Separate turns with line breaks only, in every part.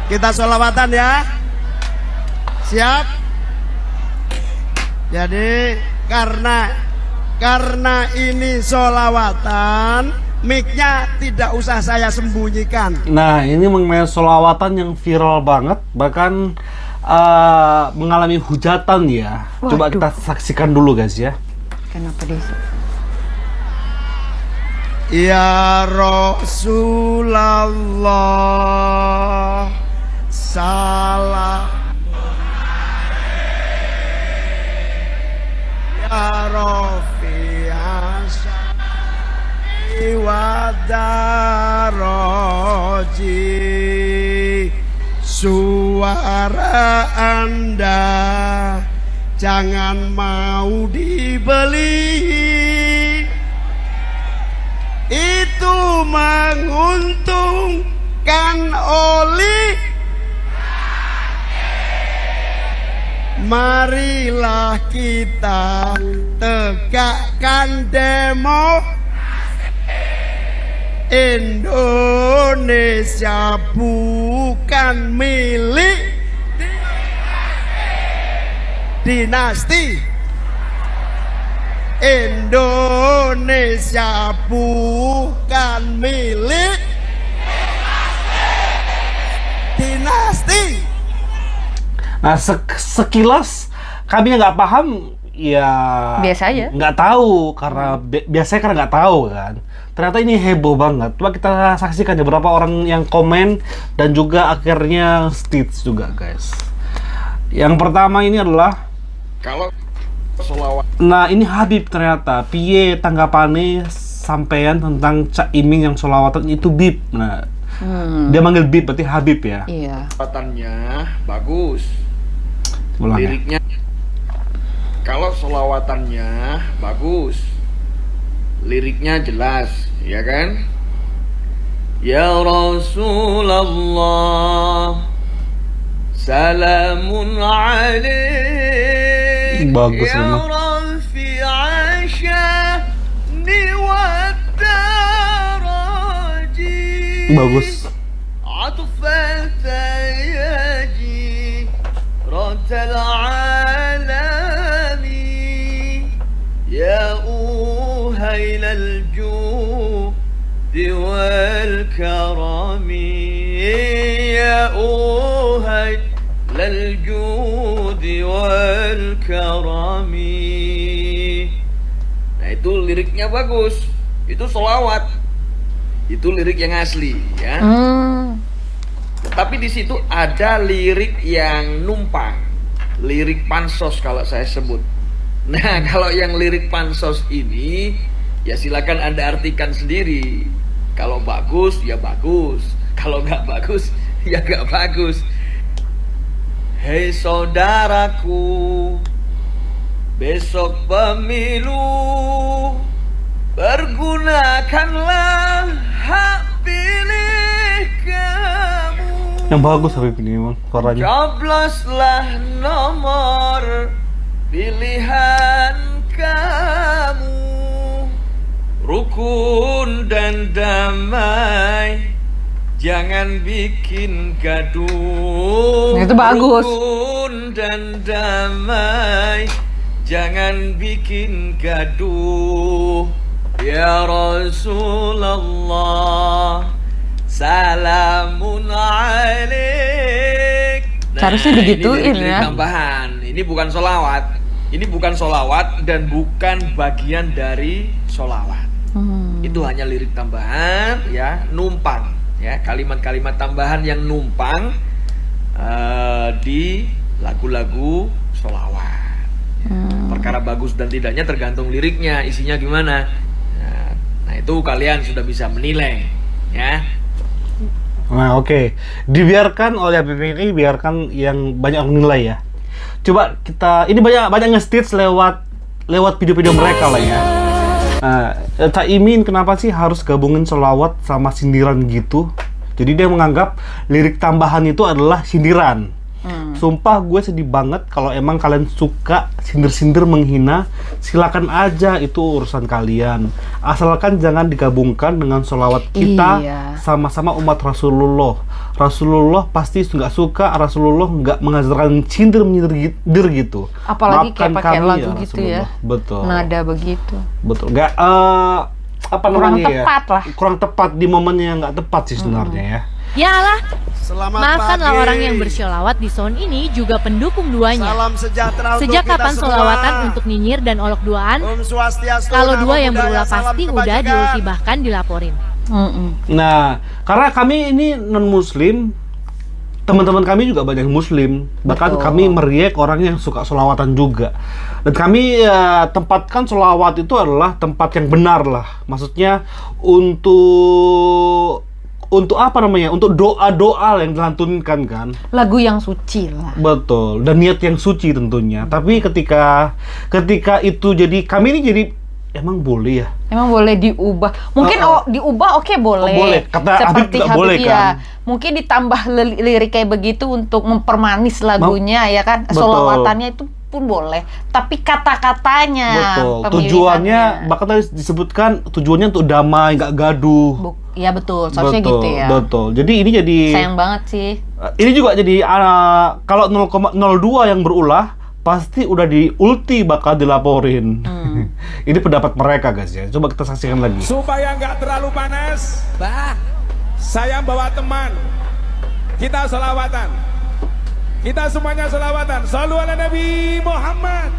Kita sholawatan ya. Siap? Jadi karena ini sholawatan, mic-nya tidak usah saya sembunyikan.
Nah, ini mengenai sholawatan yang viral banget, bahkan mengalami hujatan ya.
Waduh.
Coba kita saksikan dulu guys ya.
Kenapa desa?
Ya Rasulullah, salam. Ya Rafi'asy wa daraji, suara Anda jangan mau dibeli, itu menguntungkan oli. Marilah kita tegakkan demo. Indonesia bukan milik dinasti. Indonesia bukan milik dinasti.
Nah, sekilas kami yang nggak paham ya
Biasa aja.
nggak tahu karena biasanya karena nggak tahu kan. Ternyata ini heboh banget. Coba kita saksikan ya beberapa orang yang komen dan juga akhirnya stitch juga guys. Yang pertama ini adalah
Kalau sholawat
nah ini Habib ternyata piye tanggapannya sampean tentang Cak Imin yang sholawatan itu bib. Nah dia manggil bib berarti Habib ya.
Iya.
solawatannya bagus,
Ulang ya.
liriknya. Kalau solawatannya bagus, liriknya jelas, ya kan? Ya Rasulullah, salamun alaik.
Bagus
ya
emang.
Rafi'asyani wa daraji.
Bagus.
عطفت يجي رد العالم يا أوهيل الجود والكرم يا أوهيل الجود والكرم. Nah itu liriknya bagus, itu sholawat, itu lirik yang asli ya. Tapi di situ ada lirik yang numpang, lirik pansos kalau saya sebut. Nah, kalau yang lirik pansos ini, ya silakan Anda artikan sendiri. Kalau bagus, ya bagus. Kalau nggak bagus, ya nggak bagus. Hei saudaraku, besok pemilu, pergunakanlah hak pilih kamu.
Yang bagus Habib ini emang suaranya.
Cobloslah nomor pilihan kamu. Rukun dan damai, jangan bikin gaduh.
Itu bagus.
Rukun dan damai, jangan bikin gaduh. Ya Rasulullah, salamun alaik.
Seharusnya digituin
ini
ya.
Tambahan. Ini bukan sholawat. Ini bukan sholawat dan bukan bagian dari sholawat. Itu hanya lirik tambahan ya, numpang ya, kalimat-kalimat tambahan yang numpang di lagu-lagu sholawat. Perkara bagus dan tidaknya tergantung liriknya, isinya gimana. Nah itu kalian sudah bisa menilai ya.
Nah oke, dibiarkan oleh Habib ini, biarkan yang banyak menilai ya. Coba kita, ini banyak nge-stitch lewat video-video mereka lah ya. Cak Imin kenapa sih harus gabungin sholawat sama sindiran gitu? Jadi dia menganggap lirik tambahan itu adalah sindiran. Sumpah gue sedih banget. Kalau emang kalian suka sindir-sindir menghina, silakan aja, itu urusan kalian. Asalkan jangan digabungkan dengan sholawat kita sama-sama umat Rasulullah. Rasulullah pasti nggak suka, Rasulullah nggak mengajarkan sindir-menyindir gitu.
Apalagi kayak pakai lagu gitu
Rasulullah.
ya.
Betul.
Nada begitu.
Betul. Nggak apa
Kurang
namanya
tepat lah.
Kurang tepat di momennya yang nggak tepat sih sebenarnya ya.
Yalah,
Selamat
maafkanlah
pagi.
orang yang bersyolawat di sound ini juga pendukung duanya.
Salam sejahtera untuk
Sejak
kita
kapan
semua.
solawatan untuk nyinyir dan olok duaan?
Om Swastiastu,
Kalau
Namo
dua yang
Buddhaya,
berulah
salam
pasti udah
kebajikan.
diulti bahkan dilaporin.
Nah, karena kami ini non muslim, teman-teman kami juga banyak muslim, bahkan
Betul.
kami meriak orang yang suka sholawatan juga. Dan kami tempatkan sholawat itu adalah tempat yang benar lah, maksudnya untuk apa namanya, untuk doa-doa yang dilantunkan kan.
Lagu yang suci lah.
Betul, dan niat yang suci tentunya. Tapi ketika itu jadi, kami ini jadi emang boleh ya.
Emang boleh diubah. Mungkin diubah oke boleh.
Oh, boleh. Kata Habib juga boleh,
ya.
kan?
Mungkin ditambah lirik kayak begitu untuk mempermanis lagunya ya kan.
Betul.
Sholawatannya itu pun boleh. Tapi kata-katanya,
Betul.
pemilihannya.
Tujuannya bahkan tadi disebutkan tujuannya untuk damai, nggak gaduh.
Ya betul, seharusnya
Betul,
gitu ya.
Betul. Jadi ini jadi
Sayang banget sih.
Ini juga jadi kalau 0,02 yang berulah pasti udah di ulti bakal dilaporin. Ini pendapat mereka guys ya. Coba kita saksikan lagi.
Supaya nggak terlalu panas, saya bawa teman. Kita selawatan. Kita semuanya selawatan. Shallu ala Nabi Muhammad.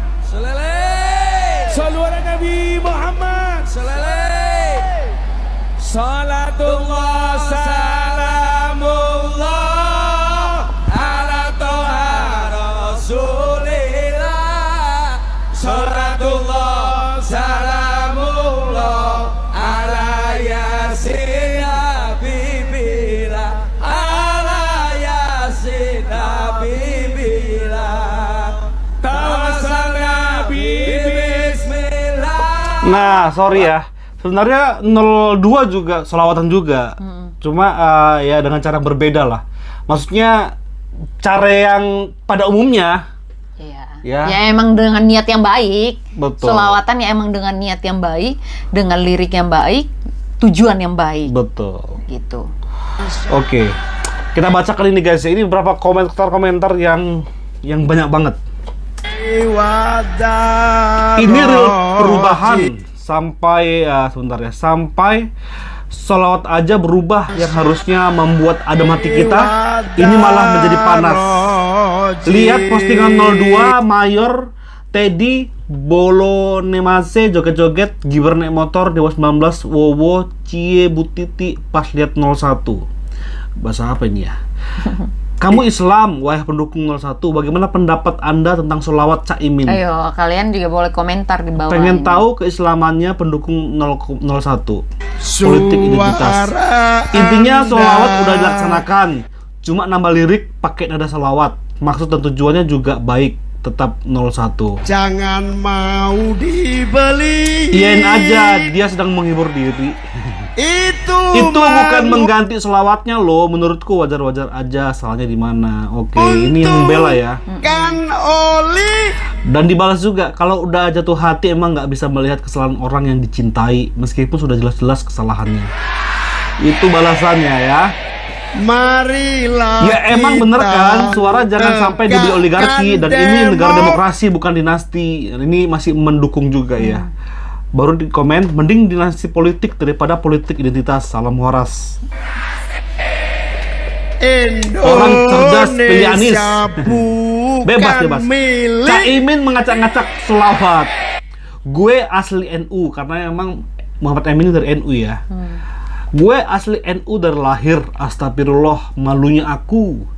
Shallu ala Nabi Muhammad. Salatullah salamullah ala toha rasulillah. Salatullah salamullah ala yasin habibila. Ala yasin habibila. Tawassal nabi bismillah.
Nah, sorry ya. Sebenarnya 02 juga selawatan juga. Cuma ya dengan cara berbeda lah. Maksudnya cara yang pada umumnya
Ya emang dengan niat yang baik.
Betul.
Selawatan ya emang dengan niat yang baik, dengan lirik yang baik, tujuan yang baik.
betul.
Gitu.
Oke. Kita baca kali ini guys. Ini beberapa komentar yang banyak banget. Ini real perubahan sampai sebentar ya, sampai sholawat aja berubah yang harusnya membuat adem hati kita, ini malah menjadi panas. Lihat postingan 02 Mayor Teddy Bolonemase joget-joget, Gibran naik motor Dewa 19 Wowo Cie Butiti pas lihat 01. Bahasa apa ini ya? Kamu Islam, wahai pendukung 01, bagaimana pendapat Anda tentang sholawat Caimin?
Ayo, kalian juga boleh komentar di bawah.
Pengen
ini.
tahu keislamannya pendukung 01. Politik identitas. Intinya sholawat udah dilaksanakan, cuma nambah lirik pakai nada sholawat. Maksud dan tujuannya juga baik, tetap 01.
Jangan mau dibeli.
Iyain aja, dia sedang menghibur diri. Itu bukan mengganti sholawatnya loh. Menurutku wajar-wajar aja. Salahnya di mana? Oke, ini yang membela ya.
Kan oli.
Dan dibalas juga, kalau udah jatuh hati emang nggak bisa melihat kesalahan orang yang dicintai meskipun sudah jelas-jelas kesalahannya. Itu balasannya ya.
Marilah.
Ya emang bener kan, suara jangan sampai dibeli oligarki, dan ini negara demokrasi bukan dinasti. Ini masih mendukung juga ya. Baru di komen, mending dinasti politik daripada politik identitas. Salam waras. Orang cerdas pilih Anies. Bebas. Caimin ngacak-ngacak selawat. Gue asli NU karena emang Muhammad Emin dari NU ya. Gue asli NU dari lahir. Astagfirullah, malunya aku.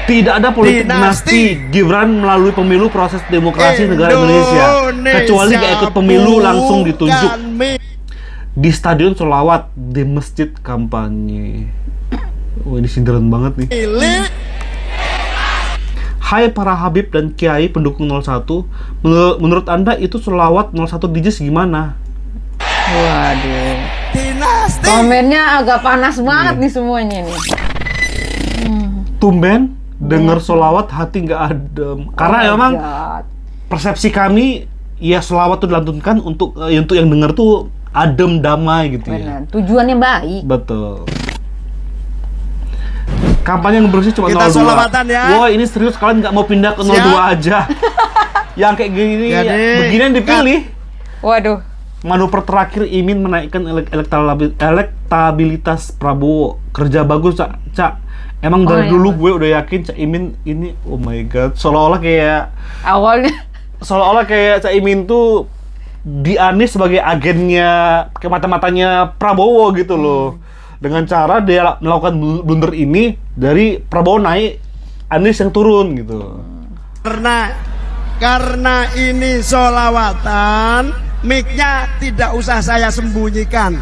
Tidak ada politik dinasti. Gibran melalui pemilu proses demokrasi negara Indonesia. Kecuali gak ikut pemilu langsung ditunjuk di stadion sholawat, di masjid kampanye. Oh, ini sindiran banget nih. Hai para Habib dan Kiai pendukung 01, menurut Anda itu sholawat 01 DJs gimana?
Waduh. Komennya agak panas banget nih semuanya nih.
Tumben Dengar sholawat hati nggak adem. Karena memang persepsi kami ya sholawat tuh dilantunkan untuk yang dengar tuh adem, damai gitu ya.
Benar. Tujuannya baik.
Betul. Kampanye yang bersih cuma
Kita
02.
sholawatan ya.
Wah, ini serius, kalian nggak mau pindah ke 02 aja. Yang kayak gini,
Jadi,
beginian dipilih.
Waduh.
Manuver terakhir Imin menaikkan elektabilitas Prabowo. Kerja bagus, Cak. Emang dari dulu gue udah yakin Cak Imin ini, oh my god, seolah-olah kayak Cak Imin tuh di Anies sebagai agennya, ke mata-matanya Prabowo gitu loh. Dengan cara dia melakukan blunder ini, dari Prabowo naik, Anies yang turun gitu.
Karena ini sholawatan, mic-nya tidak usah saya sembunyikan.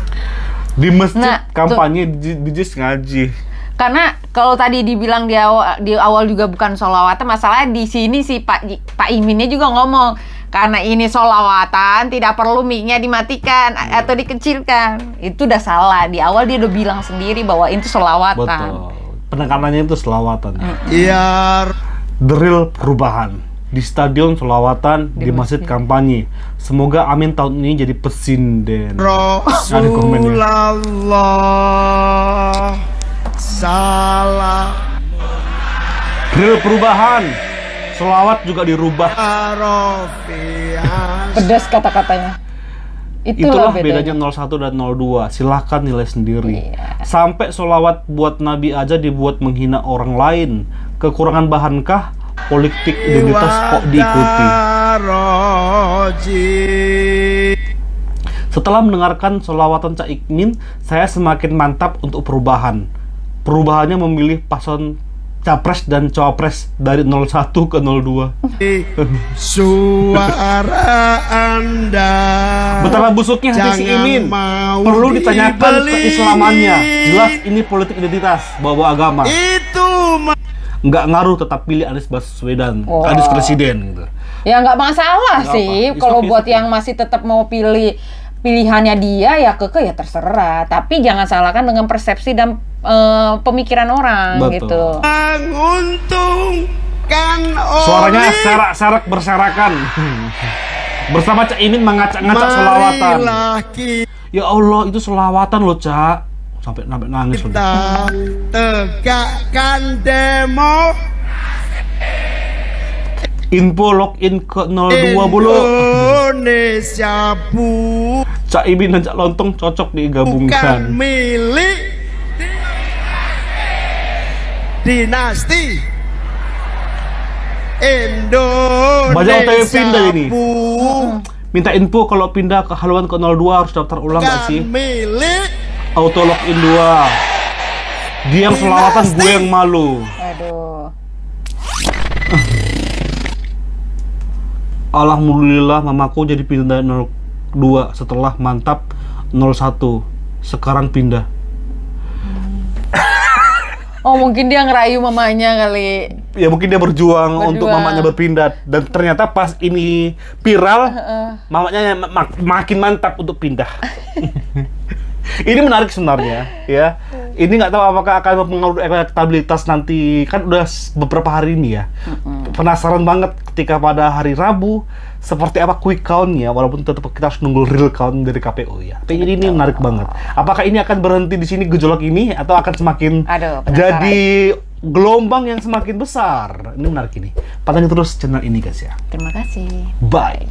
Di masjid kampanye, di JIS ngaji.
Karena kalau tadi dibilang di awal juga bukan sholawatan, masalahnya di sini si Pak Iminnya juga ngomong, karena ini sholawatan tidak perlu mic-nya dimatikan atau dikecilkan. Itu udah salah. Di awal dia udah bilang sendiri bahwa itu sholawatan.
Betul. Penekanannya itu sholawatan.
Iya.
The real perubahan. Di stadion sholawatan, di masjid kampanye. Semoga Amin tahun ini jadi presiden.
Rasulullah salam.
Real perubahan. Sholawat juga dirubah.
Pedas kata-katanya.
Itulah bedanya 01 dan 02. Silahkan nilai sendiri. Sampai sholawat buat Nabi aja dibuat menghina orang lain. Kekurangan bahankah? Politik identitas kok diikuti. Setelah mendengarkan sholawatan Cak Imin, saya semakin mantap untuk perubahan. Perubahannya memilih paslon Capres dan Cawapres dari 01 ke 02.
Suara Anda.
Betapa busuknya hati si Imin. Perlu ditanyakan keislamannya. Jelas ini politik identitas, bawa agama.
Itu
Nggak ngaruh, tetap pilih Anies Baswedan, Anies presiden gitu.
Ya nggak masalah
Nggak
sih.
apa.
Kalau
It's
buat
okay.
yang masih tetap mau pilihannya dia ya ya terserah. Tapi jangan salahkan dengan persepsi dan pemikiran orang.
Betul.
Gitu.
menguntungkan
Suaranya serak-serak berserakan. Bersama Cak Imin mengacak-ngacak sholawatan. Ya Allah, itu sholawatan loh, Cak. Sampai nangis
Kita tegakkan demo
info login ke 02 bulu.
Indonesia
Cak Imin dan Cak Lontong cocok
bukan
digabungkan.
milik dinasti Indonesia.
Banyak OTW pindah ini. Minta info kalau pindah ke haluan ke 02 harus daftar ulang gak sih?
Milik
Auto login 2. Dia yang selawatan, gue yang malu.
Aduh.
Alhamdulillah mamaku jadi pindah 02 setelah mantap 01. Sekarang pindah.
Oh mungkin dia ngerayu mamanya kali.
Ya mungkin dia berjuang untuk mamanya berpindah, dan ternyata pas ini viral, mamanya makin mantap untuk pindah. Ini menarik sebenarnya, ya. Ini nggak tahu apakah akan mempengaruhi elektabilitas nanti. Kan udah beberapa hari ini ya. Penasaran banget ketika pada hari Rabu seperti apa quick count-nya, walaupun tetap kita harus nunggu real count dari KPU ya. Tapi ini menarik banget. Apakah ini akan berhenti di sini gejolak ini atau akan semakin jadi gelombang yang semakin besar? Ini menarik ini. Pantengin terus channel ini guys ya.
Terima kasih.
Bye.